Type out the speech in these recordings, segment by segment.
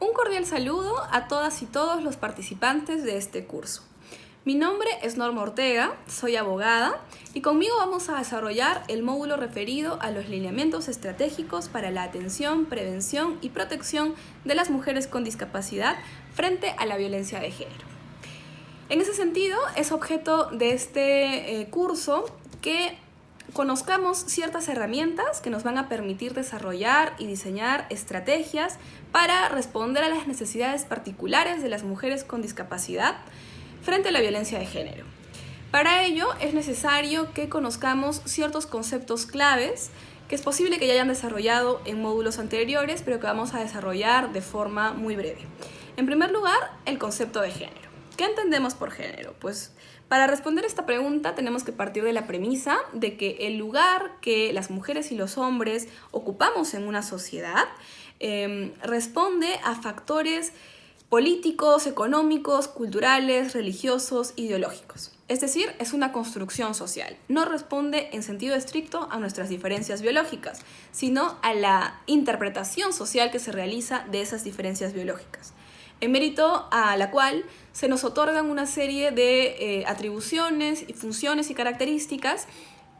Un cordial saludo a todas y todos los participantes de este curso. Mi nombre es Norma Ortega, soy abogada y conmigo vamos a desarrollar el módulo referido a los lineamientos estratégicos para la atención, prevención y protección de las mujeres con discapacidad frente a la violencia de género. En ese sentido, es objeto de este curso que conozcamos ciertas herramientas que nos van a permitir desarrollar y diseñar estrategias para responder a las necesidades particulares de las mujeres con discapacidad frente a la violencia de género. Para ello es necesario que conozcamos ciertos conceptos claves que es posible que ya hayan desarrollado en módulos anteriores, pero que vamos a desarrollar de forma muy breve. En primer lugar, el concepto de género. ¿Qué entendemos por género? Pues para responder esta pregunta tenemos que partir de la premisa de que el lugar que las mujeres y los hombres ocupamos en una sociedad responde a factores políticos, económicos, culturales, religiosos, ideológicos. Es decir, es una construcción social. No responde en sentido estricto a nuestras diferencias biológicas, sino a la interpretación social que se realiza de esas diferencias biológicas, en mérito a la cual se nos otorgan una serie de atribuciones, funciones y características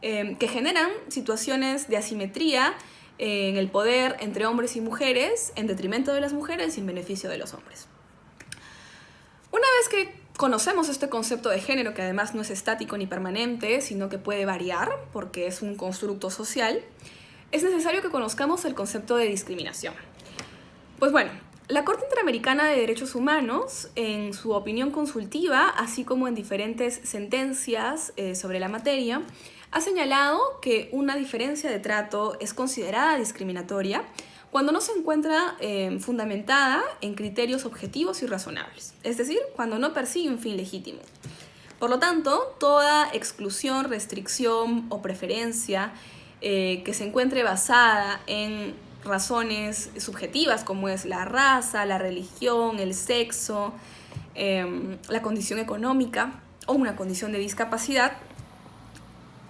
que generan situaciones de asimetría en el poder entre hombres y mujeres, en detrimento de las mujeres y en beneficio de los hombres. Una vez que conocemos este concepto de género, que además no es estático ni permanente, sino que puede variar porque es un constructo social, es necesario que conozcamos el concepto de discriminación. Pues bueno, la Corte Interamericana de Derechos Humanos, en su opinión consultiva, así como en diferentes sentencias sobre la materia, ha señalado que una diferencia de trato es considerada discriminatoria cuando no se encuentra fundamentada en criterios objetivos y razonables, es decir, cuando no persigue un fin legítimo. Por lo tanto, toda exclusión, restricción o preferencia que se encuentre basada en razones subjetivas como es la raza, la religión, el sexo, la condición económica o una condición de discapacidad,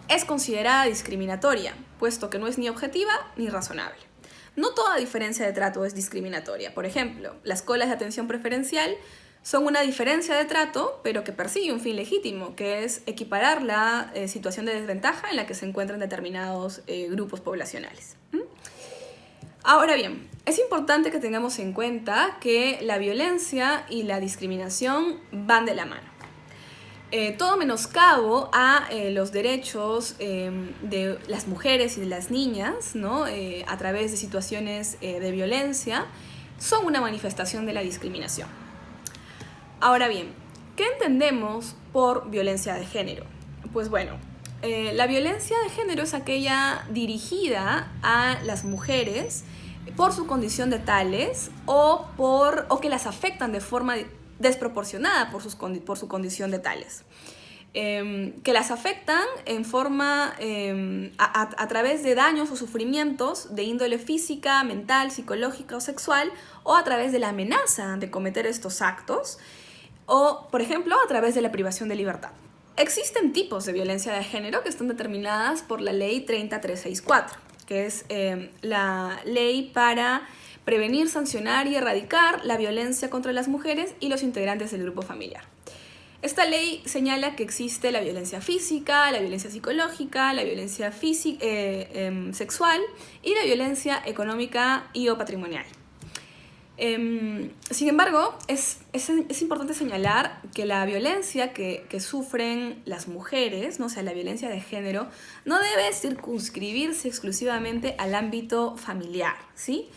es considerada discriminatoria, puesto que no es ni objetiva ni razonable. No toda diferencia de trato es discriminatoria. Por ejemplo, las colas de atención preferencial son una diferencia de trato, pero que persigue un fin legítimo, que es equiparar la situación de desventaja en la que se encuentran determinados grupos poblacionales. Ahora bien, es importante que tengamos en cuenta que la violencia y la discriminación van de la mano. Todo menoscabo a los derechos de las mujeres y de las niñas, ¿no? A través de situaciones de violencia, son una manifestación de la discriminación. Ahora bien, ¿qué entendemos por violencia de género? Pues bueno, la violencia de género es aquella dirigida a las mujeres por su condición de tales o que las afectan de forma desproporcionada por su condición de tales, que las afectan en forma a través de daños o sufrimientos de índole física, mental, psicológica o sexual, o a través de la amenaza de cometer estos actos, o, por ejemplo, a través de la privación de libertad. Existen tipos de violencia de género que están determinadas por la Ley 30364, que es la ley para prevenir, sancionar y erradicar la violencia contra las mujeres y los integrantes del grupo familiar. Esta ley señala que existe la violencia física, la violencia psicológica, la violencia sexual y la violencia económica y o patrimonial. Sin embargo, es importante señalar que la violencia que sufren las mujeres, ¿no? O sea, la violencia de género, no debe circunscribirse exclusivamente al ámbito familiar, ¿sí?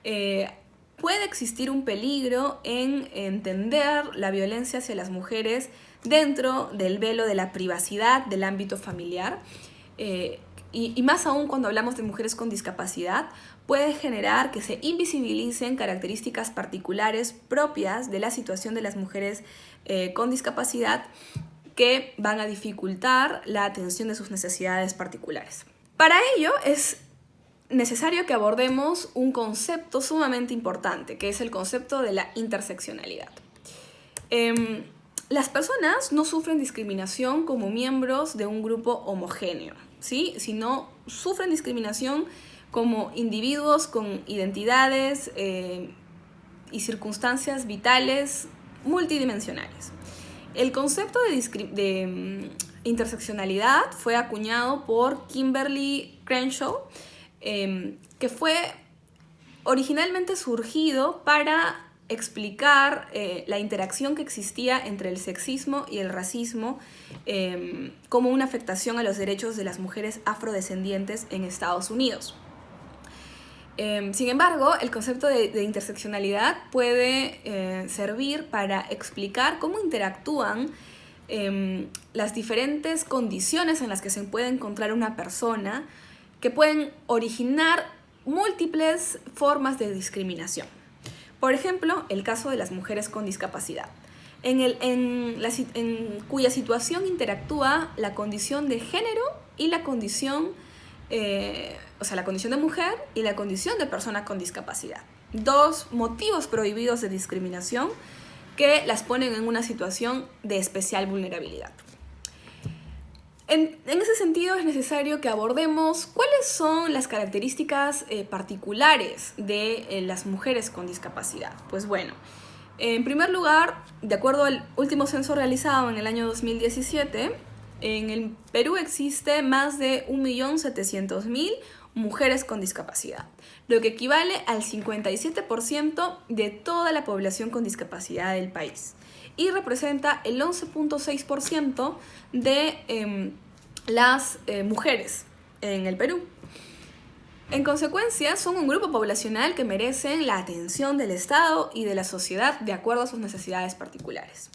Puede existir un peligro en entender la violencia hacia las mujeres dentro del velo de la privacidad del ámbito familiar, y más aún cuando hablamos de mujeres con discapacidad, puede generar que se invisibilicen características particulares propias de la situación de las mujeres con discapacidad que van a dificultar la atención de sus necesidades particulares. Para ello es necesario que abordemos un concepto sumamente importante, que es el concepto de la interseccionalidad. Las personas no sufren discriminación como miembros de un grupo homogéneo, ¿sí? Sino sufren discriminación como individuos con identidades y circunstancias vitales multidimensionales. El concepto de interseccionalidad fue acuñado por Kimberly Crenshaw, que fue originalmente surgido para explicar la interacción que existía entre el sexismo y el racismo como una afectación a los derechos de las mujeres afrodescendientes en Estados Unidos. Sin embargo, el concepto de interseccionalidad puede servir para explicar cómo interactúan las diferentes condiciones en las que se puede encontrar una persona que pueden originar múltiples formas de discriminación. Por ejemplo, el caso de las mujeres con discapacidad, en cuya situación interactúa la condición de género y la condición, la condición de mujer y la condición de persona con discapacidad. Dos motivos prohibidos de discriminación que las ponen en una situación de especial vulnerabilidad. En ese sentido es necesario que abordemos cuáles son las características particulares de las mujeres con discapacidad. Pues bueno, en primer lugar, de acuerdo al último censo realizado en el año 2017, en el Perú existe más de 1.700.000 mujeres con discapacidad, lo que equivale al 57% de toda la población con discapacidad del país y representa el 11.6% de las mujeres en el Perú. En consecuencia, son un grupo poblacional que merecen la atención del Estado y de la sociedad de acuerdo a sus necesidades particulares.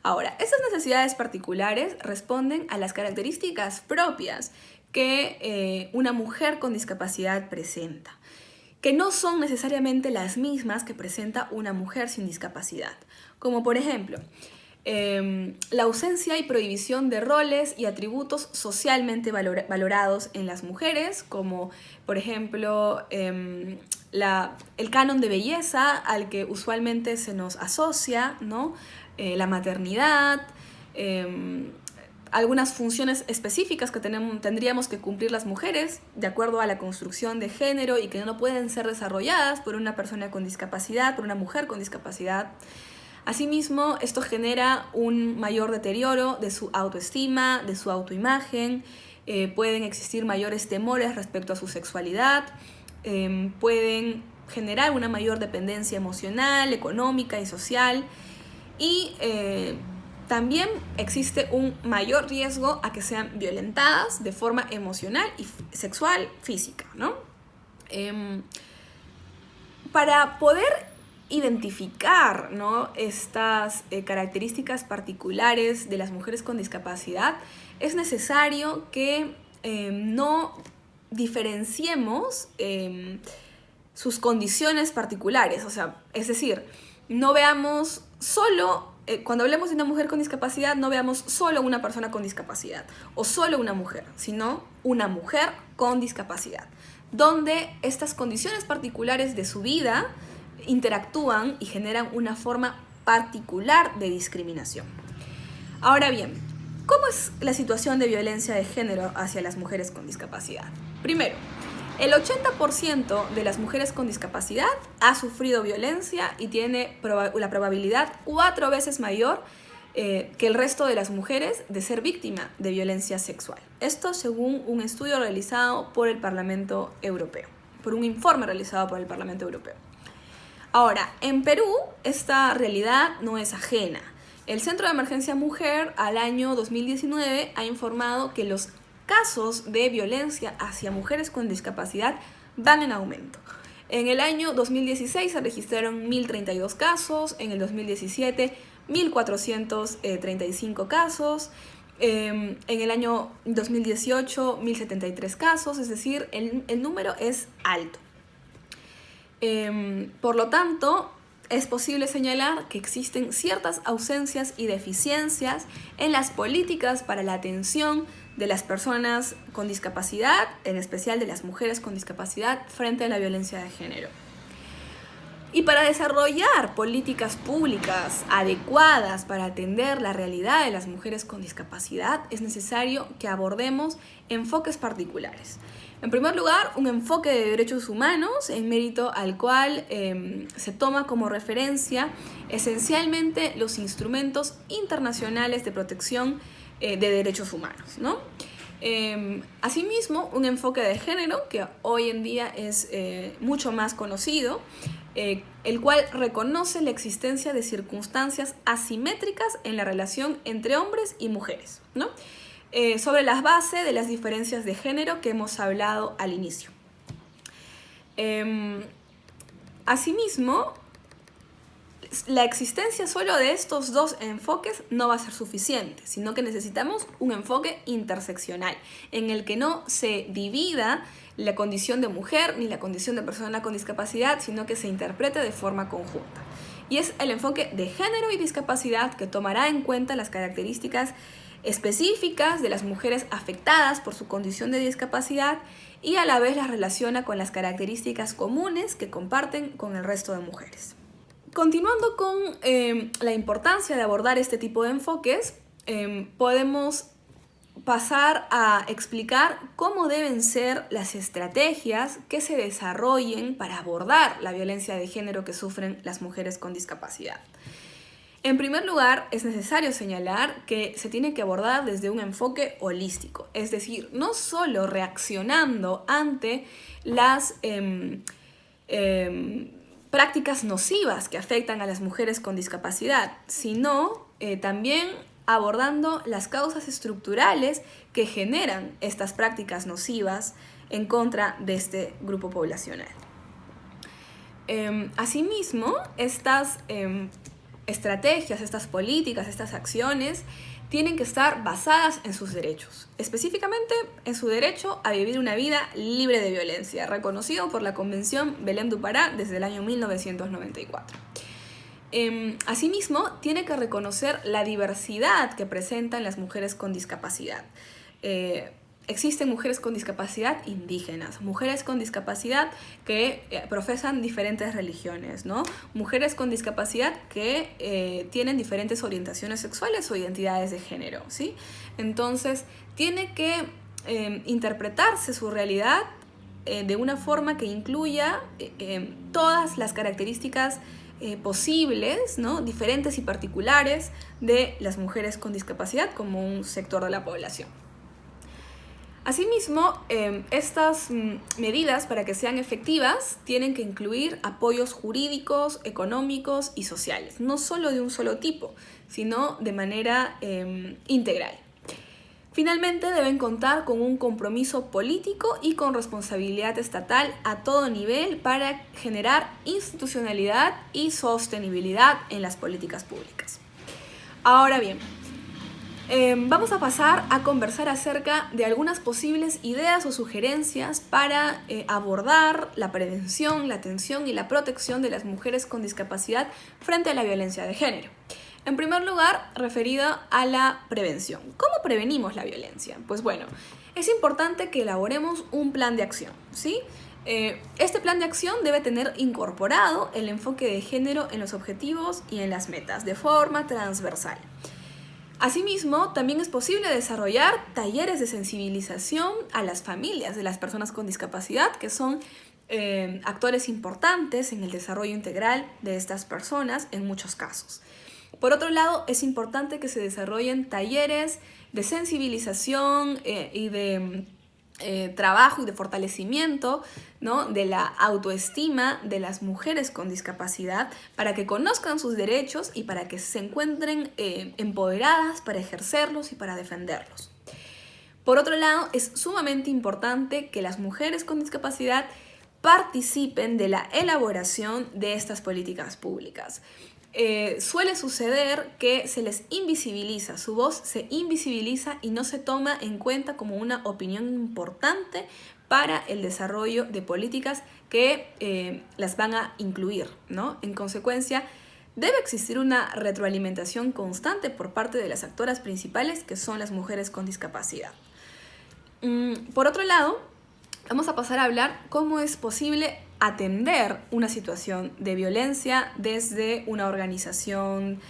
Ahora, esas necesidades particulares responden a las características propias que una mujer con discapacidad presenta, que no son necesariamente las mismas que presenta una mujer sin discapacidad, como por ejemplo, la ausencia y prohibición de roles y atributos socialmente valorados en las mujeres, como por ejemplo el canon de belleza al que usualmente se nos asocia, ¿no? La maternidad, algunas funciones específicas que tendríamos que cumplir las mujeres de acuerdo a la construcción de género y que no pueden ser desarrolladas por una persona con discapacidad, por una mujer con discapacidad. Asimismo, esto genera un mayor deterioro de su autoestima, de su autoimagen, pueden existir mayores temores respecto a su sexualidad, pueden generar una mayor dependencia emocional, económica y social y también existe un mayor riesgo a que sean violentadas de forma emocional y sexual, física, ¿no? Para poder identificar, ¿no?, estas características particulares de las mujeres con discapacidad, es necesario que no diferenciemos sus condiciones particulares, es decir, no veamos solo, cuando hablemos de una mujer con discapacidad, no veamos solo una persona con discapacidad o solo una mujer, sino una mujer con discapacidad, donde estas condiciones particulares de su vida interactúan y generan una forma particular de discriminación. Ahora bien, ¿cómo es la situación de violencia de género hacia las mujeres con discapacidad? Primero, el 80% de las mujeres con discapacidad ha sufrido violencia y tiene la probabilidad 4 veces mayor que el resto de las mujeres de ser víctima de violencia sexual. Esto según un estudio realizado por el Parlamento Europeo, por un informe realizado por el Parlamento Europeo. Ahora, en Perú, esta realidad no es ajena. El Centro de Emergencia Mujer al año 2019 ha informado que los casos de violencia hacia mujeres con discapacidad van en aumento. En el año 2016 se registraron 1.032 casos, en el 2017 1.435 casos, en el año 2018 1.073 casos, es decir, el número es alto. Por lo tanto, es posible señalar que existen ciertas ausencias y deficiencias en las políticas para la atención de las personas con discapacidad, en especial de las mujeres con discapacidad, frente a la violencia de género. Y para desarrollar políticas públicas adecuadas para atender la realidad de las mujeres con discapacidad, es necesario que abordemos enfoques particulares. En primer lugar, un enfoque de derechos humanos, en mérito al cual se toma como referencia esencialmente los instrumentos internacionales de protección de derechos humanos, ¿no? Asimismo, un enfoque de género que hoy en día es mucho más conocido, el cual reconoce la existencia de circunstancias asimétricas en la relación entre hombres y mujeres, ¿no? Sobre las bases de las diferencias de género que hemos hablado al inicio. Asimismo, la existencia solo de estos dos enfoques no va a ser suficiente, sino que necesitamos un enfoque interseccional, en el que no se divida la condición de mujer ni la condición de persona con discapacidad, sino que se interprete de forma conjunta. Y es el enfoque de género y discapacidad que tomará en cuenta las características específicas de las mujeres afectadas por su condición de discapacidad y a la vez las relaciona con las características comunes que comparten con el resto de mujeres. Continuando con la importancia de abordar este tipo de enfoques, podemos pasar a explicar cómo deben ser las estrategias que se desarrollen para abordar la violencia de género que sufren las mujeres con discapacidad. En primer lugar, es necesario señalar que se tiene que abordar desde un enfoque holístico, es decir, no solo reaccionando ante las prácticas nocivas que afectan a las mujeres con discapacidad, sino también abordando las causas estructurales que generan estas prácticas nocivas en contra de este grupo poblacional. Asimismo, estas estrategias, estas políticas, estas acciones tienen que estar basadas en sus derechos, específicamente en su derecho a vivir una vida libre de violencia, reconocido por la Convención Belém do Pará desde el año 1994. Asimismo, tiene que reconocer la diversidad que presentan las mujeres con discapacidad. Existen mujeres con discapacidad indígenas, mujeres con discapacidad que profesan diferentes religiones, ¿no? Mujeres con discapacidad que tienen diferentes orientaciones sexuales o identidades de género, ¿sí? Entonces, tiene que interpretarse su realidad de una forma que incluya todas las características posibles, ¿no? Diferentes y particulares de las mujeres con discapacidad como un sector de la población. Asimismo, estas medidas, para que sean efectivas, tienen que incluir apoyos jurídicos, económicos y sociales, no solo de un solo tipo, sino de manera integral. Finalmente, deben contar con un compromiso político y con responsabilidad estatal a todo nivel para generar institucionalidad y sostenibilidad en las políticas públicas. Ahora bien, vamos a pasar a conversar acerca de algunas posibles ideas o sugerencias para abordar la prevención, la atención y la protección de las mujeres con discapacidad frente a la violencia de género. En primer lugar, referida a la prevención. ¿Cómo prevenimos la violencia? Pues bueno, es importante que elaboremos un plan de acción, ¿sí? Este plan de acción debe tener incorporado el enfoque de género en los objetivos y en las metas, de forma transversal. Asimismo, también es posible desarrollar talleres de sensibilización a las familias de las personas con discapacidad, que son actores importantes en el desarrollo integral de estas personas en muchos casos. Por otro lado, es importante que se desarrollen talleres de sensibilización y de trabajo y de fortalecimiento, ¿no?, de la autoestima de las mujeres con discapacidad, para que conozcan sus derechos y para que se encuentren empoderadas para ejercerlos y para defenderlos. Por otro lado, es sumamente importante que las mujeres con discapacidad participen de la elaboración de estas políticas públicas. Suele suceder que se les invisibiliza, su voz se invisibiliza y no se toma en cuenta como una opinión importante para el desarrollo de políticas que las van a incluir, ¿no? En consecuencia, debe existir una retroalimentación constante por parte de las actoras principales, que son las mujeres con discapacidad. Por otro lado, vamos a pasar a hablar cómo es posible atender una situación de violencia desde una organización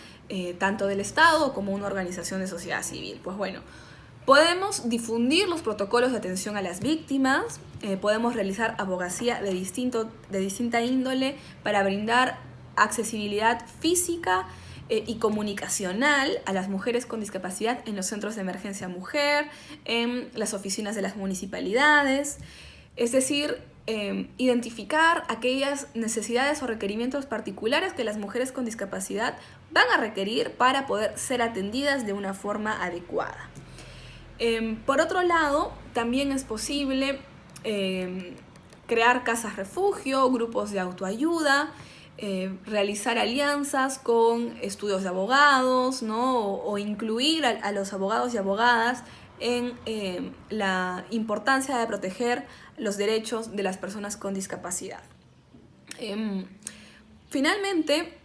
tanto del Estado como una organización de sociedad civil? Pues bueno, podemos difundir los protocolos de atención a las víctimas, podemos realizar abogacía de distinta índole para brindar accesibilidad física y comunicacional a las mujeres con discapacidad en los centros de emergencia mujer, en las oficinas de las municipalidades, es decir, identificar aquellas necesidades o requerimientos particulares que las mujeres con discapacidad van a requerir para poder ser atendidas de una forma adecuada. Por otro lado, también es posible crear casas refugio, grupos de autoayuda, realizar alianzas con estudios de abogados, ¿no? o incluir a los abogados y abogadas en la importancia de proteger los derechos de las personas con discapacidad. Finalmente,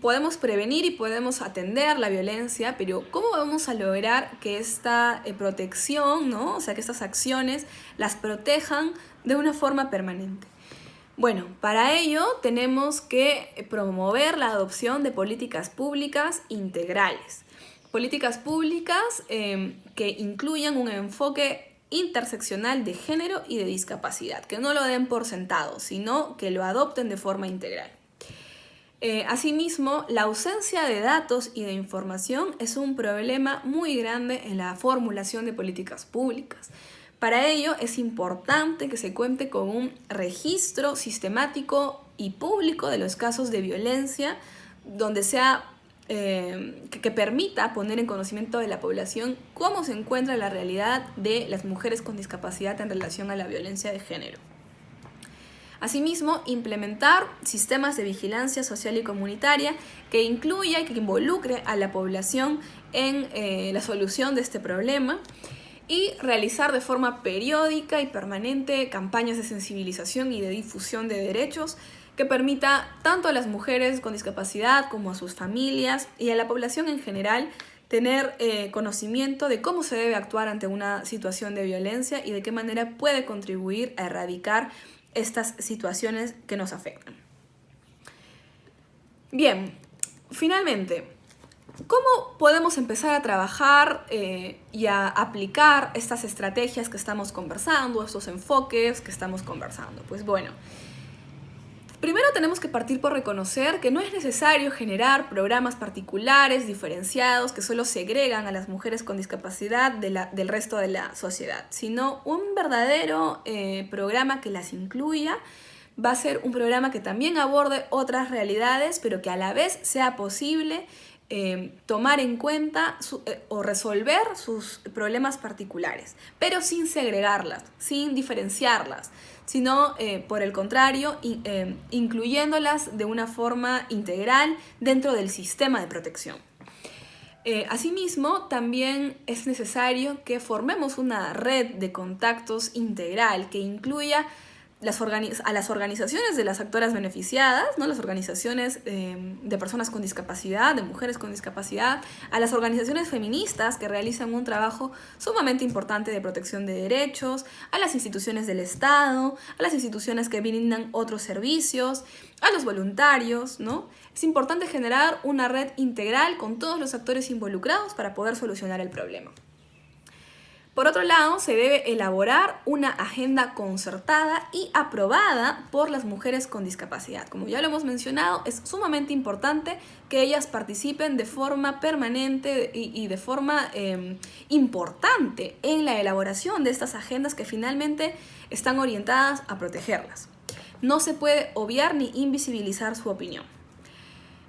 podemos prevenir y podemos atender la violencia, pero ¿cómo vamos a lograr que esta protección, ¿no? O sea, que estas acciones las protejan de una forma permanente? Bueno, para ello tenemos que promover la adopción de políticas públicas integrales. Políticas públicas que incluyan un enfoque interseccional de género y de discapacidad, que no lo den por sentado, sino que lo adopten de forma integral. Asimismo, la ausencia de datos y de información es un problema muy grande en la formulación de políticas públicas. Para ello es importante que se cuente con un registro sistemático y público de los casos de violencia, donde sea que permita poner en conocimiento de la población cómo se encuentra la realidad de las mujeres con discapacidad en relación a la violencia de género. Asimismo, implementar sistemas de vigilancia social y comunitaria que incluya y que involucre a la población en la solución de este problema, y realizar de forma periódica y permanente campañas de sensibilización y de difusión de derechos que permita tanto a las mujeres con discapacidad como a sus familias y a la población en general tener conocimiento de cómo se debe actuar ante una situación de violencia y de qué manera puede contribuir a erradicar estas situaciones que nos afectan. Bien, finalmente, ¿cómo podemos empezar a trabajar y a aplicar estas estrategias que estamos conversando, estos enfoques que estamos conversando? Pues bueno, primero tenemos que partir por reconocer que no es necesario generar programas particulares, diferenciados, que solo segregan a las mujeres con discapacidad del resto de la sociedad, sino un verdadero programa que las incluya. Va a ser un programa que también aborde otras realidades, pero que a la vez sea posible tomar en cuenta o resolver sus problemas particulares, pero sin segregarlas, sin diferenciarlas, sino por el contrario, incluyéndolas de una forma integral dentro del sistema de protección. Asimismo, también es necesario que formemos una red de contactos integral que incluya a las organizaciones de las actoras beneficiadas, ¿no? Las organizaciones de personas con discapacidad, de mujeres con discapacidad, a las organizaciones feministas que realizan un trabajo sumamente importante de protección de derechos, a las instituciones del Estado, a las instituciones que brindan otros servicios, a los voluntarios, ¿no? Es importante generar una red integral con todos los actores involucrados para poder solucionar el problema. Por otro lado, se debe elaborar una agenda concertada y aprobada por las mujeres con discapacidad. Como ya lo hemos mencionado, es sumamente importante que ellas participen de forma permanente y de forma importante en la elaboración de estas agendas que finalmente están orientadas a protegerlas. No se puede obviar ni invisibilizar su opinión.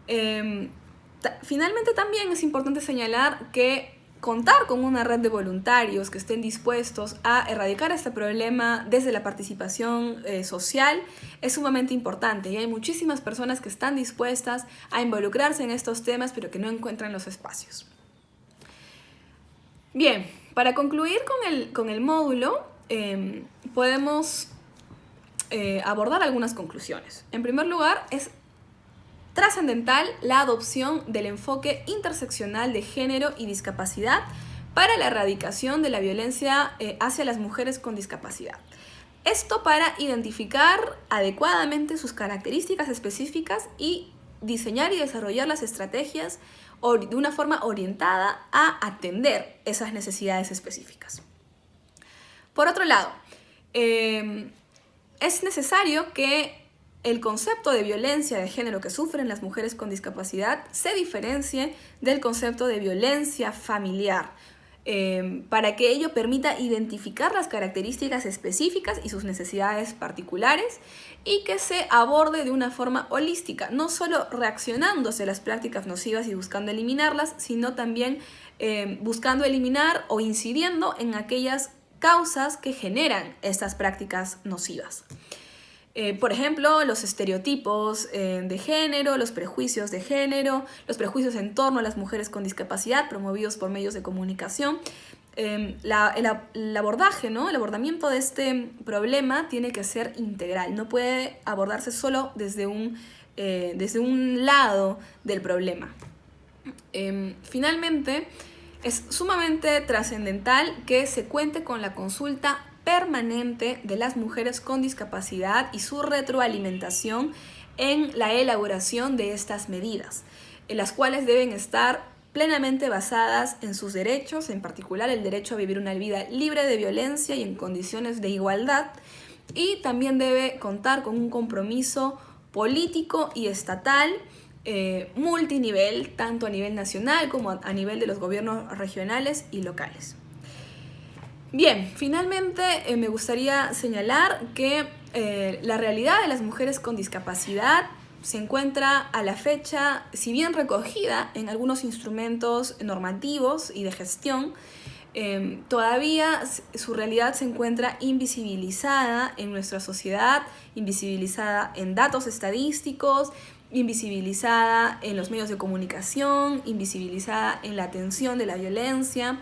Finalmente, también es importante señalar que contar con una red de voluntarios que estén dispuestos a erradicar este problema desde la participación social es sumamente importante, y hay muchísimas personas que están dispuestas a involucrarse en estos temas pero que no encuentran los espacios. Bien, para concluir con el módulo podemos abordar algunas conclusiones. En primer lugar, es trascendental la adopción del enfoque interseccional de género y discapacidad para la erradicación de la violencia hacia las mujeres con discapacidad. Esto para identificar adecuadamente sus características específicas y diseñar y desarrollar las estrategias de una forma orientada a atender esas necesidades específicas. Por otro lado, es necesario que el concepto de violencia de género que sufren las mujeres con discapacidad se diferencie del concepto de violencia familiar, para que ello permita identificar las características específicas y sus necesidades particulares y que se aborde de una forma holística, no solo reaccionándose a las prácticas nocivas y buscando eliminarlas, sino también buscando eliminar o incidiendo en aquellas causas que generan estas prácticas nocivas. Por ejemplo, los estereotipos de género, los prejuicios de género, los prejuicios en torno a las mujeres con discapacidad promovidos por medios de comunicación. El abordaje, ¿no? El abordamiento de este problema tiene que ser integral, no puede abordarse solo desde un lado del problema. Finalmente, es sumamente trascendental que se cuente con la consulta permanente de las mujeres con discapacidad y su retroalimentación en la elaboración de estas medidas, en las cuales deben estar plenamente basadas en sus derechos, en particular el derecho a vivir una vida libre de violencia y en condiciones de igualdad, y también debe contar con un compromiso político y estatal multinivel, tanto a nivel nacional como a nivel de los gobiernos regionales y locales. Bien, finalmente me gustaría señalar que la realidad de las mujeres con discapacidad se encuentra a la fecha, si bien recogida en algunos instrumentos normativos y de gestión, todavía su realidad se encuentra invisibilizada en nuestra sociedad, invisibilizada en datos estadísticos, invisibilizada en los medios de comunicación, invisibilizada en la atención de la violencia.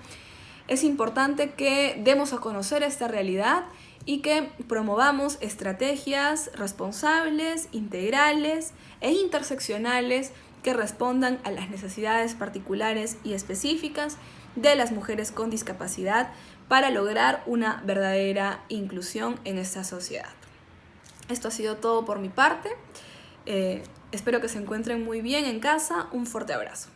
Es importante que demos a conocer esta realidad y que promovamos estrategias responsables, integrales e interseccionales que respondan a las necesidades particulares y específicas de las mujeres con discapacidad para lograr una verdadera inclusión en esta sociedad. Esto ha sido todo por mi parte. Espero que se encuentren muy bien en casa. Un fuerte abrazo.